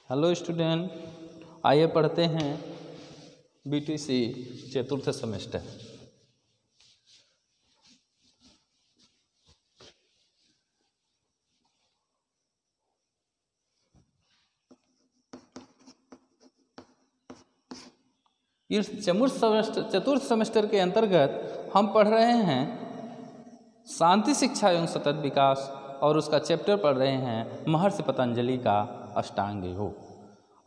Hello student, आइए पढ़ते हैं बीटीसी चतुर्थ सेमेस्टर। इस चतुर्थ सेमेस्टर के अंतर्गत हम पढ़ रहे हैं शांति शिक्षा एवं सतत विकास और उसका चैप्टर पढ़ रहे हैं महर्षि पतंजलि का अष्टांग योग।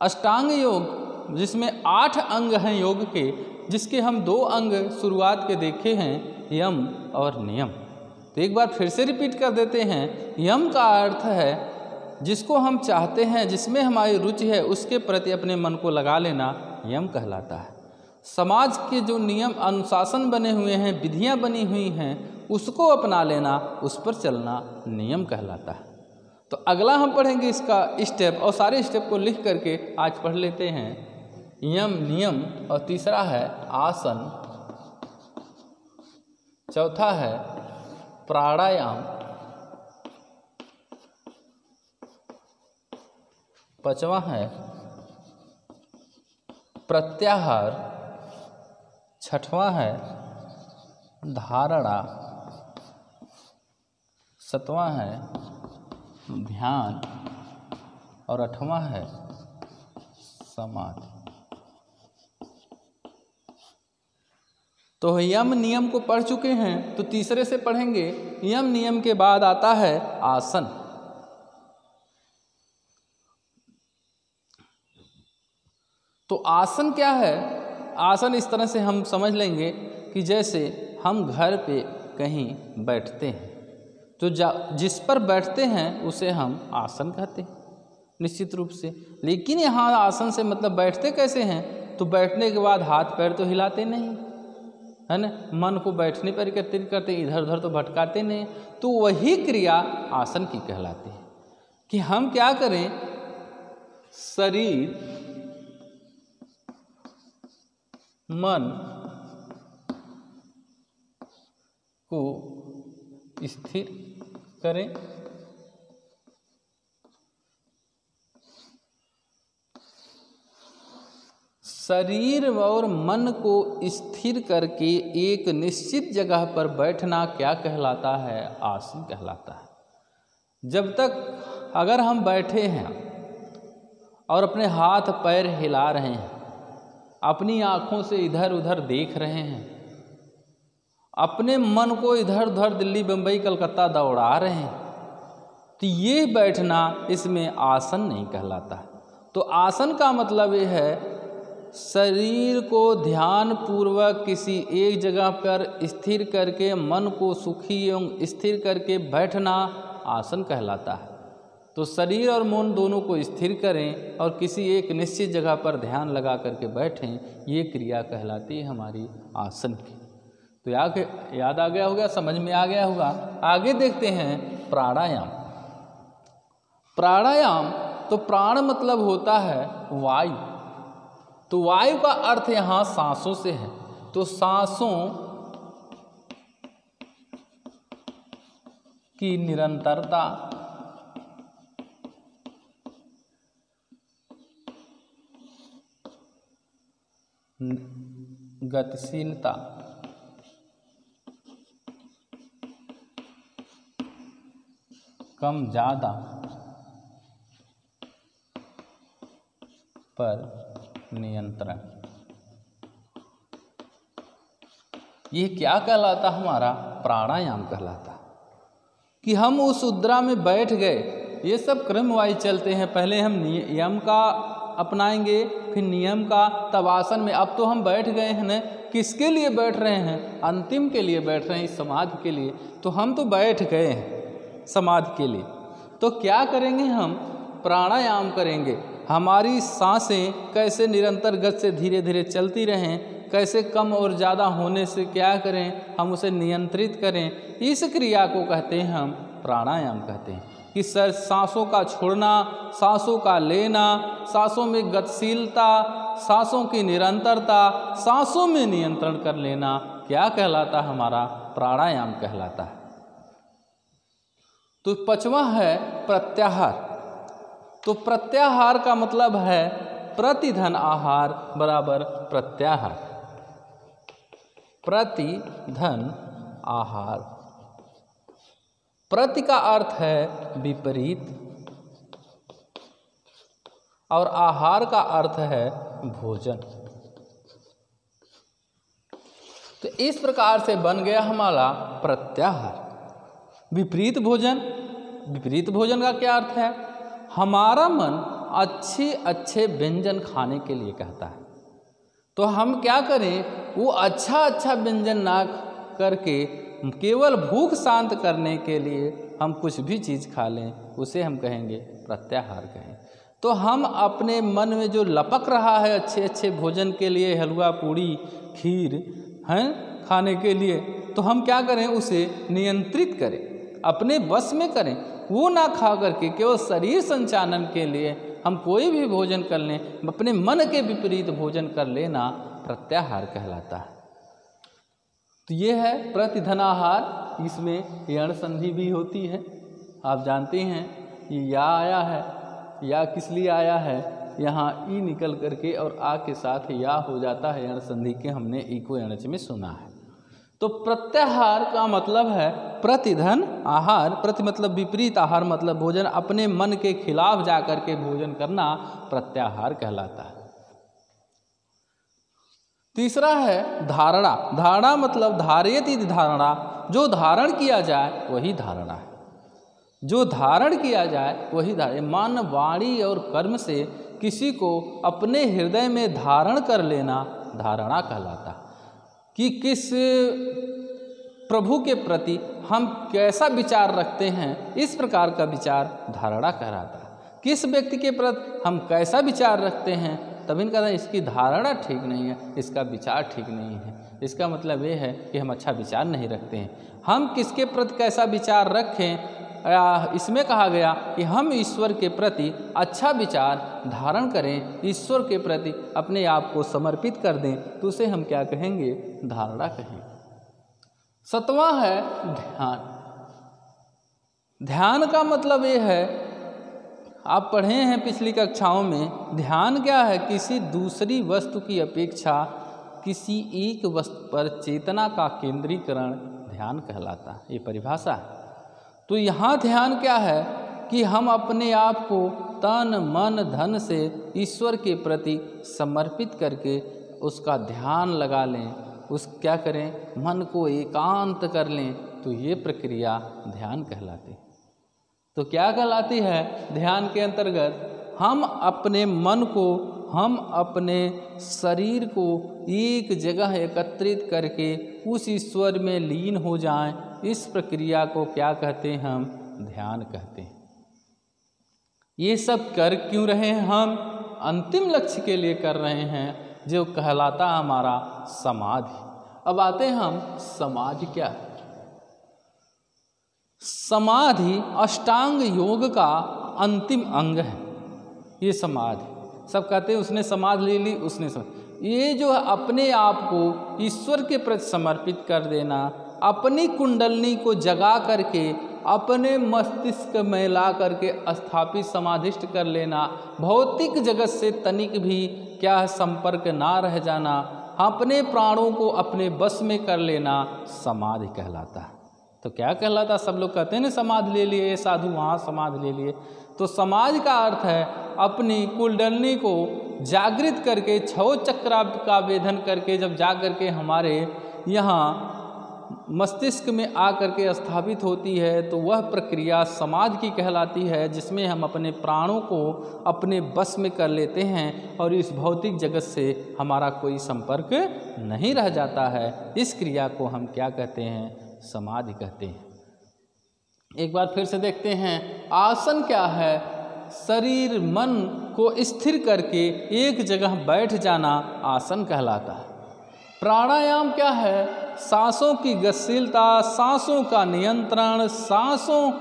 अष्टांग योग जिसमें 8 अंग हैं योग के, जिसके हम 2 अंग शुरुआत के देखे हैं, यम और नियम। तो एक बार फिर से रिपीट कर देते हैं। यम का अर्थ है जिसको हम चाहते हैं, जिसमें हमारी रुचि है, उसके प्रति अपने मन को लगा लेना यम कहलाता है। समाज के जो नियम अनुशासन बने हुए हैं, विधियां बनी हुई हैं, उसको अपना लेना, उस पर चलना नियम कहलाता है। तो अगला हम पढ़ेंगे इसका स्टेप, और सारे स्टेप को लिख करके आज पढ़ लेते हैं। यम नियम, और तीसरा है आसन, चौथा है प्राणायाम, पांचवा है प्रत्याहार, छठवां है धारणा, सातवां है ध्यान, और 8वां है समाधि। तो यम नियम को पढ़ चुके हैं, तो तीसरे से पढ़ेंगे। यम नियम के बाद आता है आसन। तो आसन क्या है? आसन इस तरह से हम समझ लेंगे कि जैसे हम घर पे कहीं बैठते हैं, तो जिस पर बैठते हैं उसे हम आसन कहते हैं निश्चित रूप से। लेकिन यहाँ आसन से मतलब बैठते कैसे हैं? तो बैठने के बाद हाथ पैर तो हिलाते नहीं, है ना, मन को बैठने पर एकत्रित करते, इधर उधर तो भटकाते नहीं। तो वही क्रिया आसन की कहलाती है कि हम क्या करें, शरीर मन को स्थिर करें, शरीर और मन को स्थिर करके एक निश्चित जगह पर बैठना क्या कहलाता है? आसन कहलाता है। जब तक अगर हम बैठे हैं और अपने हाथ पैर हिला रहे हैं, अपनी आँखों से इधर उधर देख रहे हैं, अपने मन को इधर उधर दिल्ली बम्बई कलकत्ता दौड़ा रहे हैं, तो ये बैठना इसमें आसन नहीं कहलाता। तो आसन का मतलब ये है शरीर को ध्यान पूर्वक किसी एक जगह पर स्थिर करके मन को सुखी एवं स्थिर करके बैठना आसन कहलाता है। तो शरीर और मन दोनों को स्थिर करें और किसी एक निश्चित जगह पर ध्यान लगा करके बैठें, ये क्रिया कहलाती है हमारी आसन की। तो याद आ गया होगा, समझ में आ गया होगा। आगे देखते हैं प्राणायाम। प्राणायाम तो प्राण मतलब होता है वायु। तो वायु का अर्थ यहाँ सांसों से है। तो सांसों की निरंतरता, गतिशीलता, कम ज़्यादा पर नियंत्रण, ये क्या कहलाता? हमारा प्राणायाम कहलाता। कि हम उस मुद्रा में बैठ गए, ये सब क्रम वाइज चलते हैं। पहले हम यम का अपनाएंगे, फिर नियम का, तब आसन में। अब तो हम बैठ गए हैं ना, किसके लिए बैठ रहे हैं? अंतिम के लिए बैठ रहे हैं, इस समाधि के लिए। तो हम तो बैठ गए हैं समाधि के लिए, तो क्या करेंगे? हम प्राणायाम करेंगे। हमारी सांसें कैसे निरंतर गति से धीरे धीरे चलती रहें, कैसे कम और ज़्यादा होने से क्या करें, हम उसे नियंत्रित करें। इस क्रिया को कहते हैं हम प्राणायाम कहते हैं। कि सांसों का छोड़ना, सांसों का लेना, सांसों में गतिशीलता, सांसों की निरंतरता, सांसों में नियंत्रण कर लेना क्या कहलाता? हमारा प्राणायाम कहलाता है। तो 5वां है प्रत्याहार। तो प्रत्याहार का मतलब है प्रतिधन आहार बराबर प्रत्याहार। प्रतिधन आहार, प्रति का अर्थ है विपरीत और आहार का अर्थ है भोजन। तो इस प्रकार से बन गया हमारा प्रत्याहार। विपरीत भोजन, विपरीत भोजन का क्या अर्थ है? हमारा मन अच्छे अच्छे व्यंजन खाने के लिए कहता है, तो हम क्या करें, वो अच्छा अच्छा व्यंजन ना करके केवल भूख शांत करने के लिए हम कुछ भी चीज़ खा लें, उसे हम कहेंगे प्रत्याहार कहें। तो हम अपने मन में जो लपक रहा है अच्छे अच्छे भोजन के लिए, हलवा पूड़ी खीर हैं खाने के लिए, तो हम क्या करें, उसे नियंत्रित करें, अपने वश में करें। वो ना खा करके केवल शरीर संचालन के लिए हम कोई भी भोजन कर लें, अपने मन के विपरीत भोजन कर लेना प्रत्याहार कहलाता है। तो ये है प्रतिधनाहार। इसमें यण संधि भी होती है। आप जानते हैं ये या आया है, या किस लिए आया है, यहाँ ई निकल करके और आ के साथ या हो जाता है यण संधि के, हमने ई को यणच में सुना है। तो प्रत्याहार का मतलब है प्रतिधन आहार, प्रति मतलब विपरीत, आहार मतलब भोजन, अपने मन के खिलाफ जा कर के भोजन करना प्रत्याहार कहलाता है। तीसरा है धारणा। धारणा मतलब धारयति धारणा, जो धारण किया जाए वही धारणा है। जो धारण किया जाए वही धारण, मन वाणी और कर्म से किसी को अपने हृदय में धारण कर लेना धारणा कहलाता है। कि किस प्रभु के प्रति हम कैसा विचार रखते हैं, इस प्रकार का विचार धारणा कहलाता है। किस व्यक्ति के प्रति हम कैसा विचार रखते हैं, तभी कहते हैं इसकी धारणा ठीक नहीं है, इसका विचार ठीक नहीं है। इसका मतलब ये है कि हम अच्छा विचार नहीं रखते हैं। हम किसके प्रति कैसा विचार रखें, इसमें कहा गया कि हम ईश्वर के प्रति अच्छा विचार धारण करें, ईश्वर के प्रति अपने आप को समर्पित कर दें, तो उसे हम क्या कहेंगे, धारणा कहेंगे। सतवां है ध्यान। ध्यान का मतलब ये है, आप पढ़े हैं पिछली कक्षाओं में, ध्यान क्या है, किसी दूसरी वस्तु की अपेक्षा किसी एक वस्तु पर चेतना का केंद्रीकरण ध्यान कहलाता है। ये परिभाषा है। तो यहाँ ध्यान क्या है कि हम अपने आप को तन मन धन से ईश्वर के प्रति समर्पित करके उसका ध्यान लगा लें, उस क्या करें, मन को एकांत कर लें, तो ये प्रक्रिया ध्यान कहलाती है। तो क्या कहलाती है, ध्यान के अंतर्गत हम अपने मन को, हम अपने शरीर को एक जगह एकत्रित करके उस ईश्वर में लीन हो जाएं। इस प्रक्रिया को क्या कहते हैं, हम ध्यान कहते हैं। ये सब कर क्यों रहे हैं, हम अंतिम लक्ष्य के लिए कर रहे हैं, जो कहलाता हमारा समाधि। अब आते हैं हम समाधि क्या है। समाधि अष्टांग योग का अंतिम अंग है। ये समाधि, सब कहते हैं उसने समाधि ले ली, उसने ये जो है अपने आप को ईश्वर के प्रति समर्पित कर देना, अपनी कुंडलनी को जगा करके अपने मस्तिष्क में ला करके स्थापित समाधिष्ट कर लेना, भौतिक जगत से तनिक भी क्या है संपर्क ना रह जाना, अपने प्राणों को अपने बस में कर लेना समाधि कहलाता है। तो क्या कहलाता, सब लोग कहते हैं ना समाधि ले लिए, साधु वहाँ समाधि ले लिए। तो समाधि का अर्थ है अपनी कुंडलनी को जागृत करके, छह चक्र का वेधन करके जब जा करके हमारे यहाँ मस्तिष्क में आ करके स्थापित होती है, तो वह प्रक्रिया समाधि की कहलाती है, जिसमें हम अपने प्राणों को अपने बस में कर लेते हैं और इस भौतिक जगत से हमारा कोई संपर्क नहीं रह जाता है। इस क्रिया को हम क्या कहते हैं, समाधि कहते हैं। एक बार फिर से देखते हैं, आसन क्या है, शरीर मन को स्थिर करके एक जगह बैठ जाना आसन कहलाता है। प्राणायाम क्या है, सांसों की गतिशीलता, सांसों का नियंत्रण, सांसों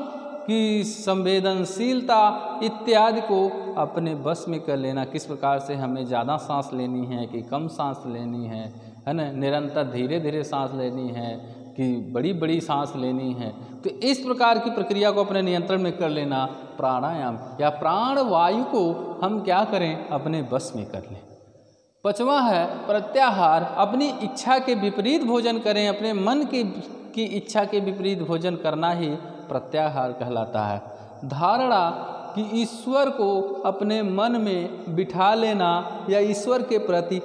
की संवेदनशीलता इत्यादि को अपने बस में कर लेना। किस प्रकार से हमें ज़्यादा सांस लेनी है कि कम सांस लेनी है ना, निरंतर धीरे धीरे सांस लेनी है कि बड़ी बड़ी सांस लेनी है। तो इस प्रकार की प्रक्रिया को अपने नियंत्रण में कर लेना प्राणायाम या प्राण वायु को हम क्या करें, अपने बस में कर लें। 5वां है प्रत्याहार, अपनी इच्छा के विपरीत भोजन करें, अपने मन की इच्छा के विपरीत भोजन करना ही प्रत्याहार कहलाता है। धारणा कि ईश्वर को अपने मन में बिठा लेना या ईश्वर के प्रति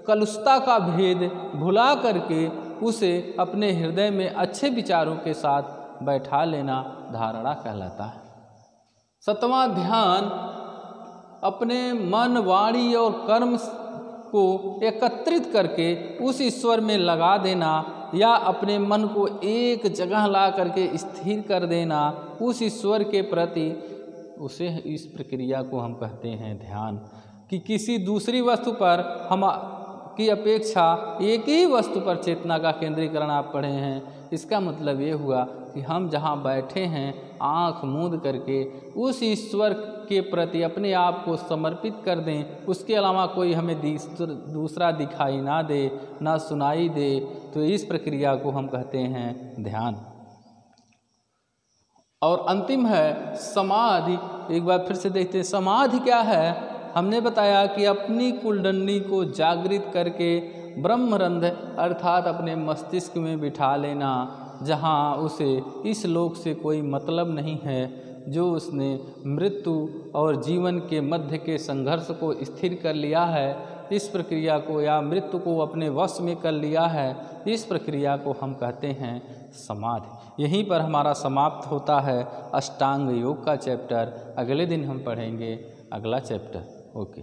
कलुषता का भेद भुला करके उसे अपने हृदय में अच्छे विचारों के साथ बैठा लेना धारणा कहलाता है। 7वां ध्यान, अपने मन, वाणी और कर्म को एकत्रित करके उस ईश्वर में लगा देना या अपने मन को एक जगह ला करके स्थिर कर देना उस ईश्वर के प्रति, उसे इस प्रक्रिया को हम कहते हैं ध्यान। कि किसी दूसरी वस्तु पर हम की अपेक्षा एक ही वस्तु पर चेतना का केंद्रीकरण आप पढ़े हैं। इसका मतलब ये हुआ कि हम जहाँ बैठे हैं आँख मूंद करके उस ईश्वर के प्रति अपने आप को समर्पित कर दें, उसके अलावा कोई हमें दूसरा दिखाई ना दे, ना सुनाई दे, तो इस प्रक्रिया को हम कहते हैं ध्यान। और अंतिम है समाधि। एक बार फिर से देखते हैं समाधि क्या है। हमने बताया कि अपनी कुंडली को जागृत करके ब्रह्मरंध्र अर्थात अपने मस्तिष्क में बिठा लेना, जहाँ उसे इस लोक से कोई मतलब नहीं है, जो उसने मृत्यु और जीवन के मध्य के संघर्ष को स्थिर कर लिया है, इस प्रक्रिया को या मृत्यु को अपने वश में कर लिया है, इस प्रक्रिया को हम कहते हैं समाधि। यहीं पर हमारा समाप्त होता है अष्टांग योग का चैप्टर। अगले दिन हम पढ़ेंगे अगला चैप्टर। ओके।